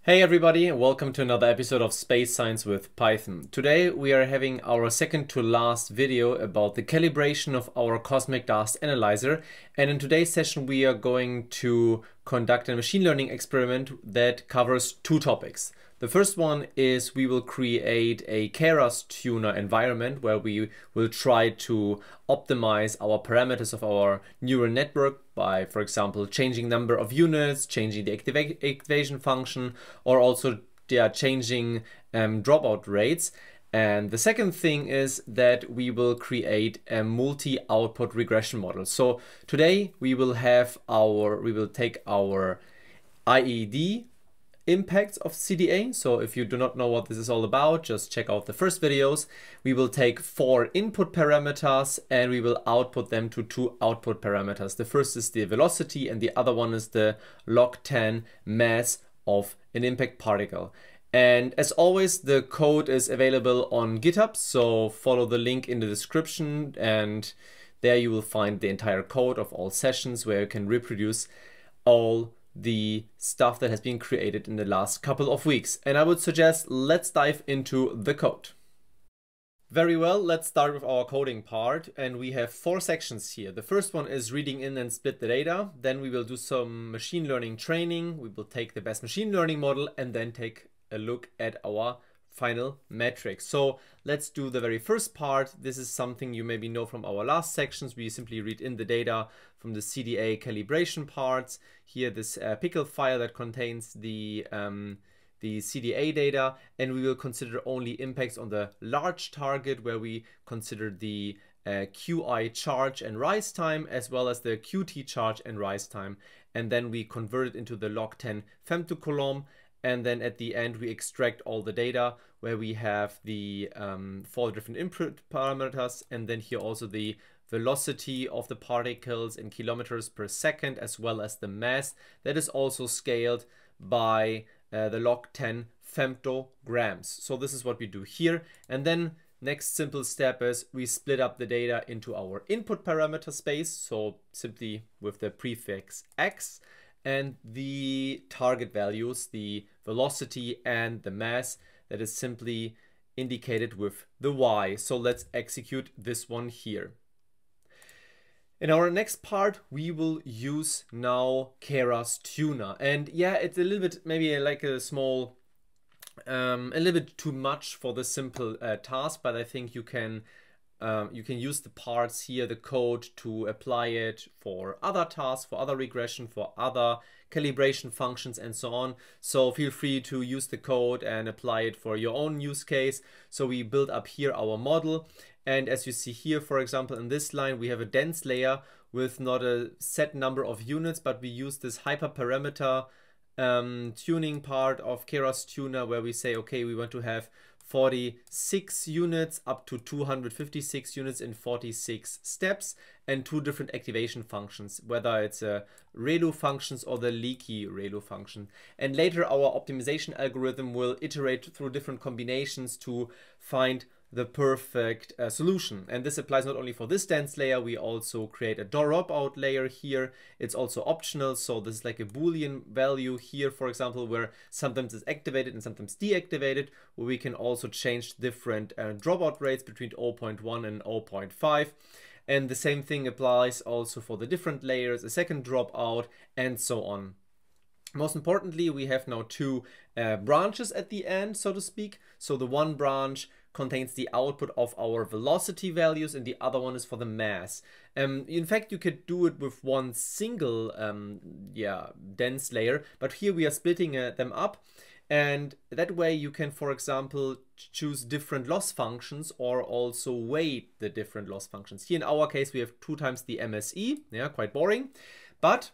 Hey everybody, welcome to another episode of Space Science with Python. Today we are having our second to last video about the calibration of our cosmic dust analyzer, and in today's session we are going to conduct a machine learning experiment that covers two topics. The first one is we will create a Keras Tuner environment where we will try to optimize our parameters of our neural network by, for example, changing number of units, changing the activation function, or also changing dropout rates. And the second thing is that we will create a multi-output regression model. So today we will take our IED impacts of CDA. So if you do not know what this is all about, just check out the first videos. We will take 4 input parameters and we will output them to 2 output parameters. The first is the velocity and the other one is the log10 mass of an impact particle. And as always, the code is available on GitHub, so follow the link in the description and there you will find the entire code of all sessions where you can reproduce all the stuff that has been created in the last couple of weeks. And I would suggest let's dive into the code. Very well, let's start with our coding part, and we have 4 sections here. The first one is reading in and split the data. Then we will do some machine learning training. We will take the best machine learning model and then take a look at our final metrics. So let's do the very first part. This is something you maybe know from our last sections. We simply read in the data from the CDA calibration parts. Here, this pickle file that contains the CDA data, and we will consider only impacts on the large target where we consider the QI charge and rise time as well as the QT charge and rise time. And then we convert it into the log10 femtocoulomb. And then at the end, we extract all the data where we have the 4 different input parameters. And then here also the velocity of the particles in kilometers per second, as well as the mass that is also scaled by the log10 femtograms. So this is what we do here. And then next simple step is we split up the data into our input parameter space. So simply with the prefix x, and the target values, the velocity and the mass, that is simply indicated with the y. So let's execute this one here. In our next part, we will use now Keras Tuner. And yeah, it's a little bit, maybe like a small, a little bit too much for the simple task, but I think you can use the parts here, the code, to apply it for other tasks, for other regression, for other calibration functions and so on. So feel free to use the code and apply it for your own use case. So we build up here our model. And as you see here, for example, in this line, we have a dense layer with not a set number of units, but we use this hyperparameter tuning part of Keras Tuner where we say, okay, we want to have 46 units up to 256 units in 46 steps and 2 different activation functions, whether it's a ReLU functions or the leaky ReLU function. And later our optimization algorithm will iterate through different combinations to find the perfect solution. And this applies not only for this dense layer, we also create a dropout layer here. It's also optional, so this is like a Boolean value here, for example, where sometimes it's activated and sometimes deactivated, where we can also change different dropout rates between 0.1 and 0.5. And the same thing applies also for the different layers, a second dropout, and so on. Most importantly, we have now 2 branches at the end, so to speak. So the one branch contains the output of our velocity values and the other one is for the mass. In fact, you could do it with one single dense layer, but here we are splitting them up. And that way you can, for example, choose different loss functions or also weight the different loss functions. Here in our case, we have 2 times the MSE, yeah, quite boring. But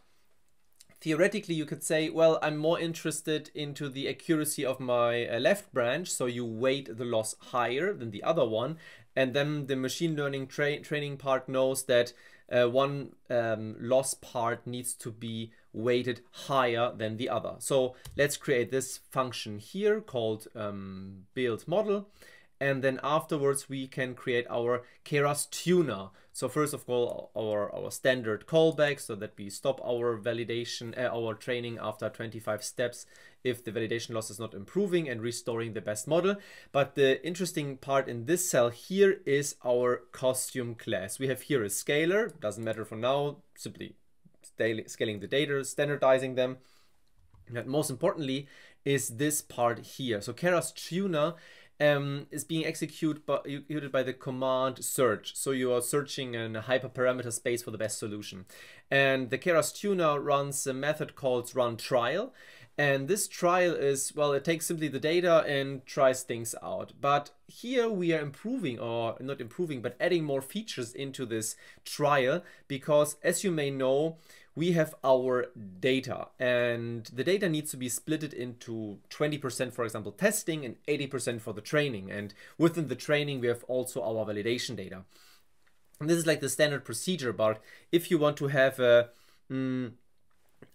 theoretically, you could say, well, I'm more interested into the accuracy of my left branch, so you weight the loss higher than the other one, and then the machine learning training part knows that one loss part needs to be weighted higher than the other. So let's create this function here called build model, and then afterwards we can create our Keras Tuner. So first of all, our standard callback, so that we stop our validation, our training after 25 steps if the validation loss is not improving, and restoring the best model. But the interesting part in this cell here is our costume class. We have here a scaler, doesn't matter for now, simply scaling the data, standardizing them. And most importantly is this part here. So Keras Tuner is being executed by the command search. So you are searching in a hyperparameter space for the best solution. And the Keras Tuner runs a method called run trial. And this trial is, well, it takes simply the data and tries things out. But here we are improving, or not improving, but adding more features into this trial, because as you may know, we have our data, and the data needs to be split into 20%, for example, testing, and 80% for the training. And within the training, we have also our validation data. And this is like the standard procedure, but if you want to have a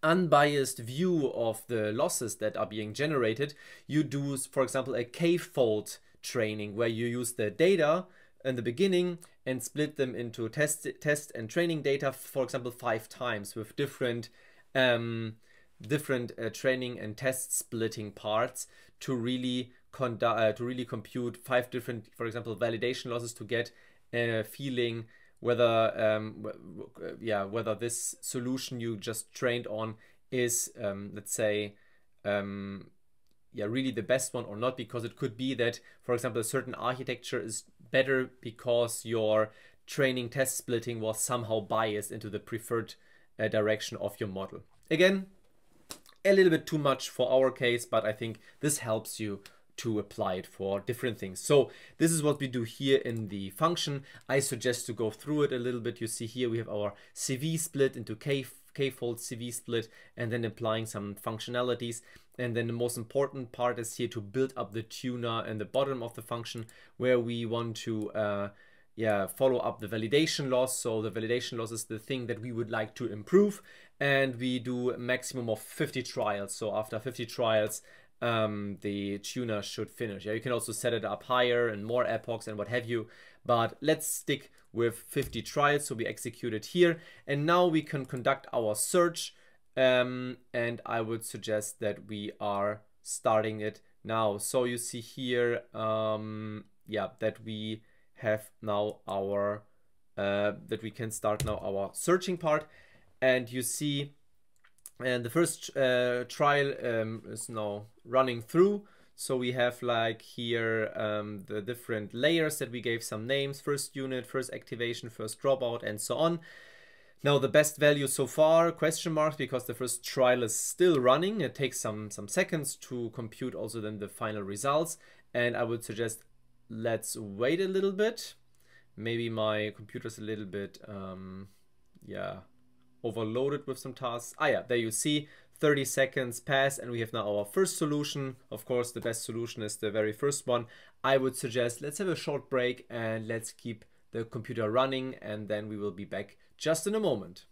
unbiased view of the losses that are being generated, you do, for example, a k-fold training, where you use the data in the beginning and split them into test and training data, for example, 5 times, with different training and test splitting parts to really compute 5 different, for example, validation losses, to get a feeling whether whether this solution you just trained on is let's say really the best one or not. Because it could be that, for example, a certain architecture is better because your training test splitting was somehow biased into the preferred direction of your model. Again, a little bit too much for our case, but I think this helps you to apply it for different things. So this is what we do here in the function. I suggest to go through it a little bit. You see here we have our CV split into k-fold CV split, and then applying some functionalities. And then the most important part is here to build up the tuner in the bottom of the function, where we want to follow up the validation loss. So the validation loss is the thing that we would like to improve, and we do a maximum of 50 trials. So after 50 trials, the tuner should finish. You can also set it up higher and more epochs and what have you, but let's stick with 50 trials. So we execute it here, and now we can conduct our search, and I would suggest that we are starting it now. So you see here that we have now our that we can start now our searching part, and you see, and the first trial is now running through. So we have like here the different layers that we gave some names: first unit, first activation, first dropout, and so on. Now the best value so far, question marks, because the first trial is still running. It takes some seconds to compute also then the final results, and I would suggest let's wait a little bit. Maybe my computer's a little bit overloaded with some tasks. There you see 30 seconds pass, and we have now our first solution. Of course, the best solution is the very first one. I would suggest let's have a short break and let's keep the computer running, and then we will be back just in a moment.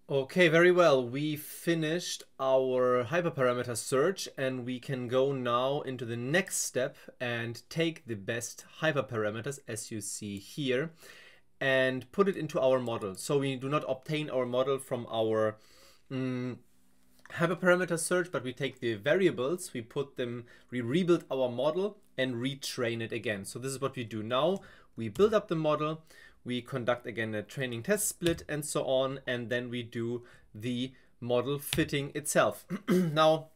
Okay, very well. We finished our hyperparameter search, and we can go now into the next step and take the best hyperparameters, as you see here, and put it into our model. So we do not obtain our model from our hyperparameter search, but we take the variables, we rebuild our model and retrain it again. So this is what we do now. We build up the model, we conduct again a training test split and so on, and then we do the model fitting itself. Now,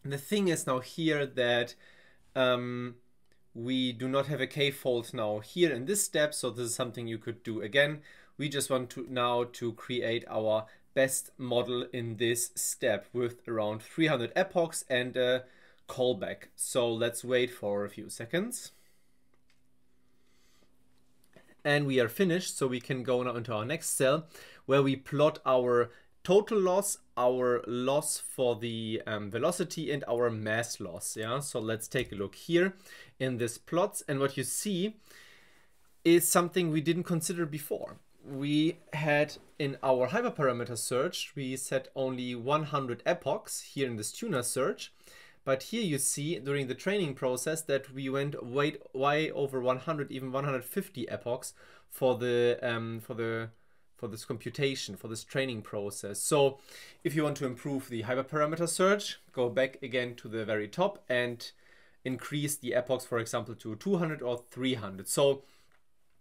the thing is now here that we do not have a k-fold now here in this step, so this is something you could do again. We just want to now to create our best model in this step with around 300 epochs and a callback. So let's wait for a few seconds. And we are finished, so we can go now into our next cell, where we plot our total loss, our loss for the velocity, and our mass loss. So let's take a look here in this plots, and what you see is something we didn't consider before. We had in our hyperparameter search, we set only 100 epochs here in this tuner search, But here you see during the training process that we went way over 100, even 150 epochs for this computation, for this training process. So if you want to improve the hyperparameter search, go back again to the very top and increase the epochs, for example, to 200 or 300. So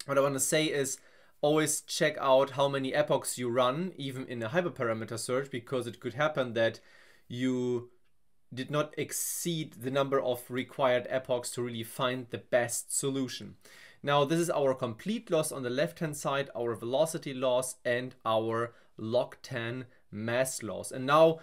what I want to say is always check out how many epochs you run, even in a hyperparameter search, because it could happen that you did not exceed the number of required epochs to really find the best solution. Now this is our complete loss on the left hand side, our velocity loss and our log10 mass loss. And now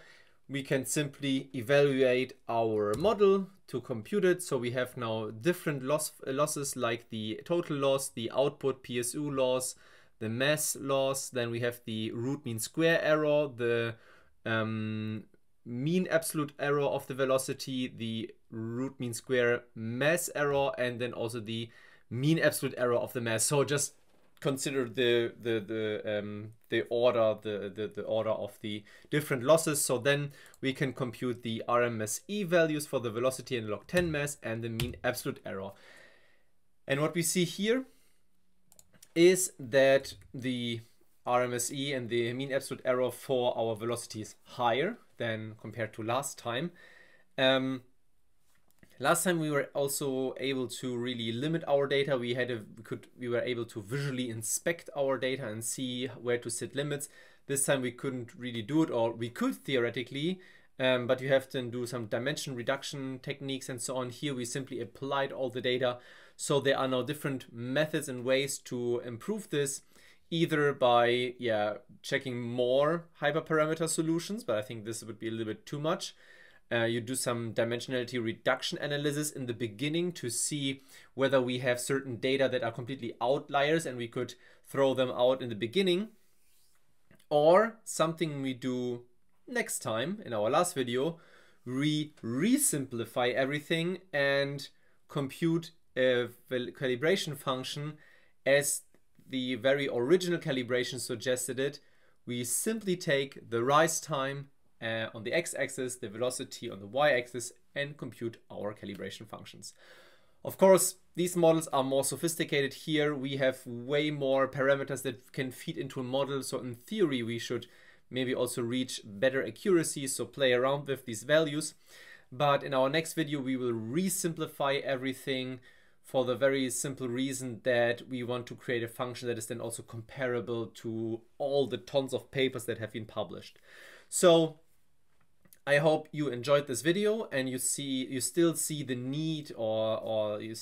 we can simply evaluate our model to compute it. So we have now different losses like the total loss, the output PSU loss, the mass loss, then we have the root mean square error, the mean absolute error of the velocity, the root mean square mass error, and then also the mean absolute error of the mass. So just consider the order of the different losses. So then we can compute the RMSE values for the velocity and log10 mass and the mean absolute error. And what we see here is that the RMSE and the mean absolute error for our velocity is higher than compared to last time. Last time we were also able to really limit our data. We were able to visually inspect our data and see where to set limits. This time we couldn't really do it, or we could theoretically, but you have to do some dimension reduction techniques and so on. Here we simply applied all the data. So there are now different methods and ways to improve this, either by checking more hyperparameter solutions, but I think this would be a little bit too much. You do some dimensionality reduction analysis in the beginning to see whether we have certain data that are completely outliers and we could throw them out in the beginning. Or something we do next time in our last video, we re-simplify everything and compute a calibration function as the very original calibration suggested it. We simply take the rise time on the x-axis, the velocity on the y-axis, and compute our calibration functions. Of course, these models are more sophisticated. Here we have way more parameters that can feed into a model, so in theory we should maybe also reach better accuracy, so play around with these values. But in our next video we will re-simplify everything for the very simple reason that we want to create a function that is then also comparable to all the tons of papers that have been published. So I hope you enjoyed this video and you still see the need, or you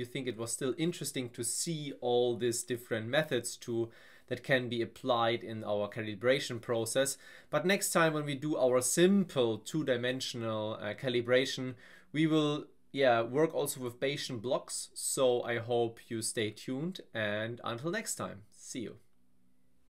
think it was still interesting to see all these different methods that can be applied in our calibration process. But next time when we do our simple two-dimensional calibration, we will work also with Bayesian blocks. So I hope you stay tuned, and until next time, see you.